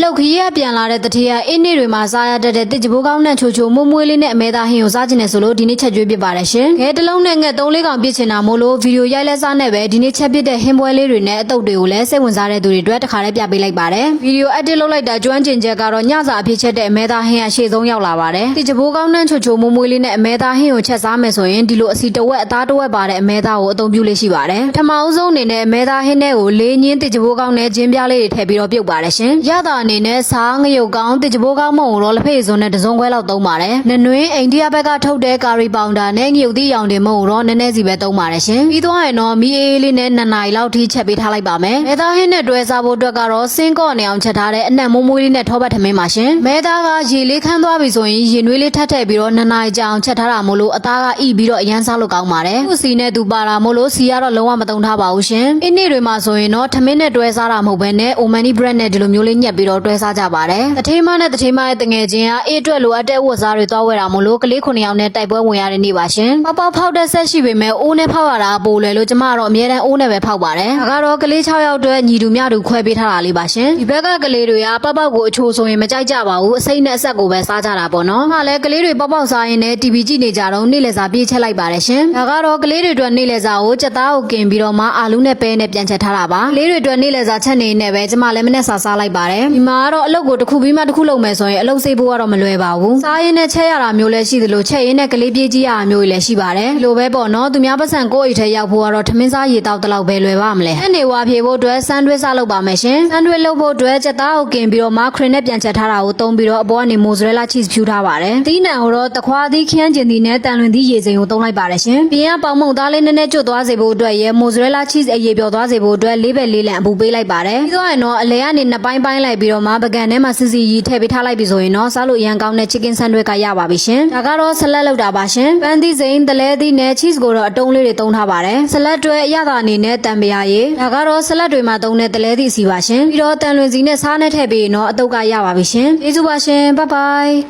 လောက်ခရီးရပြန်လာတဲ့တထေးကအင်းနေတွေမှာစားရတတ်တဲ့တစ်ကြိုးကောင်းနဲ့ချိုချိုမွမွေးလေးနဲ့အမဲသားဟင်းကိုစားကျင်နေဆိုလို့ဒီနေ့ချက်ကျွေးပြပါရရှင်။ခဲတလုံးနဲ့ငှက်3-4ကောင်ပြစ်ချင်တာမို့လို့ဗီဒီယိုရိုက်လဲစားနဲ့ပဲဒီနေ့ချက်ပြတဲ့ဟင်းပွဲလေးတွေနဲ့အတုပ်တွေကိုလည်းစိတ်ဝင်စားတဲ့သူတွေအတွက်တစ်ခါတည်းပြပေးလိုက်ပါတယ်။ဗီဒီယို edit လုပ်လိုက်တာကျွမ်းကျင်ချက်ကတော့ညစာအဖြစ်ချက်တဲ့အမဲသားဟင်းအရှိဆုံးရောက်လာပါတယ်။တစ်ကြိုးကောင်းနဲ့ချိုချိုမွမွေးလေးနဲ့အမဲသားဟင်းကိုချက်စားမယ်ဆိုရင်ဒီလိုအစီတဝက်အသားတဝက်ပါတဲ့အမဲသားကိုအသုံးပြုလေးရှိပါတယ်။ပထမဦးဆုံးအနေနဲ့အမဲသားဟင်းတွေကိုလေးညင်းတစ်ကြိုးကောင်းနဲ့ဂျင်းပြားလေးတွေထည့်ပြီးတော့ပြုတ်ပါတယ်ရှင်။ရတာအနေနဲ့စားငရုတ်ကောင်းတစ်ကြိုးကောင်းမုံကိုလက်ဖက်စုံနဲ့တစုံခွဲလောက်သုံးပါတယ်။နနွင်းအိန္ဒိယဘက်ကထုတ်တဲ့ကာရီပေါင်ဒါနဲ့ငရုတ်သီးရောင်တင်မုံကိုတော့နည်းနည်းစီပဲသုံးပါတယ်ရှင်။ပြီးသွားရင်တော့မီးအေးလေးနဲ့2 နာရီလောက်ထိချက်ပေးထားလိုက်ပါမယ်။မဲသားဟင်းနဲ့တွဲစားဖို့အတွက်ကတော့စင်းကော့နေအောင်ချက်ထားတဲ့အနံ့မွေးမွေးလေးနဲ့ထောပတ်ထမင်းပါရှင်။မဲသားကရေလေးခမ်းသွားပြီဆိုရင်ရေနွေးလေးထပ်ထည့်ပြီးတော့2 နာရီကြာအောင်ချက်ထားတာမို့လို့အသားကဣပြီးတော့အရန်စားလို့ကောင်းပါတယ်။သူ့စီနဲ့သူပါတာမို့လို့စီကတော့လုံးဝမသုံးထားပါဘူးရှင်။အင်းနေ့တွေမှာဆိုရင်တော့ထမင်းနဲ့တွဲစားတာမဟုတ်ဘဲနဲ့ Omani bread နဲ့ဒီလိုမျိုးလေးညက်ပြီးတော့တွဲစားကြပါတယ်။တထေးမနဲ့တထေးမရဲ့တငယ်ချင်းကအေးအတွက်လိုအပ်တဲ့ဝတ်စားတွေသွားဝယ်တာမို့လို့ကလေး9ယောက်နဲ့တိုက်ပွဲဝင်ရတဲ့နေ့ပါရှင်။ပေါက်ဖောက်တဲ့ဆက်ရှိပေမဲ့အိုးနဲ့ဖောက်ရတာပိုလွယ်လို့ကျမကတော့အများတန်းအိုးနဲ့ပဲဖောက်ပါတယ်။ဒါကတော့ကလေး6ယောက်အတွက်ညီတူမျှတူခွဲပေးထားတာလေးပါရှင်။ဒီဘက်ကကလေးတွေကပေါက်ကိုအချိုးဆိုရင်မကြိုက်ကြပါဘူး။အစိမ့်နဲ့အဆက်ကိုပဲစားကြတာပေါ့နော်။မှလည်းကလေးတွေပေါက်စားရင်းနဲ့ TV ကြည့်နေကြတော့နေ့လည်စာပြေးချက်လိုက်ပါတယ်ရှင်။ဒါကတော့ကလေးတွေအတွက်နေ့လည်စာကိုကြက်သားကိုกินပြီးတော့မှအာလူးနဲ့ပဲနဲ့ပြန်ချက်ထားတာပါ။ကလေးတွေအတွက်နေ့လည်စာချက်နေနေပဲကျမလည်းမနဲ့စားလိုက်ပါတယ်။ဒီမှာကတော့အလုပ်ကိုတစ်ခုပြီးမှတစ်ခုလုပ်မယ်ဆိုရင်အလုပ်စိတ်ဖို့ကတော့မလွယ်ပါဘူး။စားရင်းနဲ့ချက်ရတာမျိုးလည်းရှိသလိုချက်ရင်းနဲ့ကလေးပြေးကြည့်ရတာမျိုးလည်းရှိပါတယ်။ဒီလိုပဲပေါ့နော်။သူများပတ်စံကိုယ့်အိတ်ထဲရောက်ဖို့ကတော့ထမင်းစားရေတောက်တလောက်ပဲလွယ်ပါမလဲ။အဲ့နေဝါဖြေဖို့အတွက်ဆန်တွဲစားလုပ်ပါမယ်ရှင်။ဆန်တွဲလုပ်ဖို့အတွက်ကြက်သားကိုกินပြီးတော့မှခရင်နဲ့ပြန်ချက်ထားတာကိုသုံးပြီးတော့အပေါ်ကနေမိုဇရက်လာချီစ်ဖြူထားပါတယ်။သီးနှံကိုတော့တခွားသီးခရမ်းကျင်သီးနဲ့တန်လွင်သီးရေစိမ်ကိုသုံးလိုက်ပါတယ်ရှင်။ပြင်ကပေါင်မုံသားလေးနည်းနည်းကျွတ်သွားစေဖို့အတွက်ရဲမိုဇရက်လာချီစ်အရေပြော်သွားစေဖို့အတွက်4 ဘက်4 လံအပူပေးလိုက်ပါတယ်။ပြီးတော့ရင်တော့အလဲကနေ2 ပိုင်းပိုင်းလိုက်ပြီးတော့မှပကံထဲမှာစစ်စီရီထည့်ပေးထားလိုက်ပြီဆိုရင်တော့စားလို့ရန်ကောင်းတဲ့ chicken sandwich ကရပါပြီရှင်။ဒါကတော့ဆလတ်လောက်တာပါရှင်။ပန်းသီးစိမ်းတလဲသီးနဲ့ cheese ကိုတော့အတုံးလေးတွေသုံးထားပါတယ်။ဆလတ်တွဲအရသာအနေနဲ့တံပရာရည်ဒါကတော့ဆလတ်တွေမှာသုံးတဲ့တလဲသီးစီပါရှင်။ပြီးတော့တန်လွင်စီနဲ့စားနဲ့ထည့်ပြီးရင်တော့အတုပ်ကရပါပြီရှင်။ကျေးဇူးပါရှင်။ Bye bye